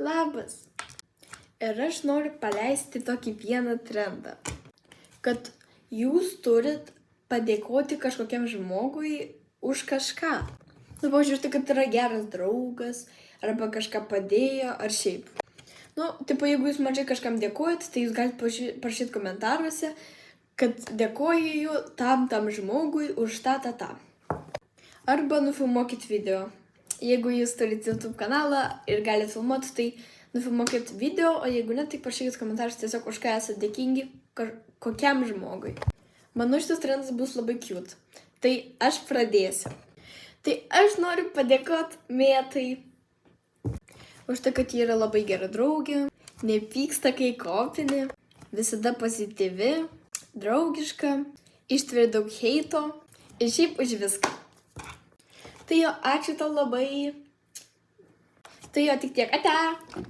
Labas. Ir aš noriu paleisti tokį vieną trendą, kad jūs turit padėkoti kažkokiam žmogui už kažką. Pažiūrėti, kad yra geras draugas, arba kažką padėjo, ar šiaip. Jeigu jūs mažai kažkam dėkojat, tai jūs galite parašyti komentaruose, kad dėkoju tam žmogui už tą. Arba nufilmuokit video. Jeigu jūs turite YouTube kanalą ir galite filmuoti, tai nufilmuokit video, o jeigu ne, tai parašykit komentarus tiesiog už ką esate dėkingi kokiam žmogui. Manau, šitas trendas bus labai cute. Tai aš pradėsiu. Tai aš noriu padėkoti Mėtai už tai, kad ji yra labai gera draugė, nepyksta, kai kopini, visada pozityvi, draugiška, ištveria daug heito ir šiaip už viską. Tai jo, ačiū tau labai. Tai jo, tik tiek. Ate.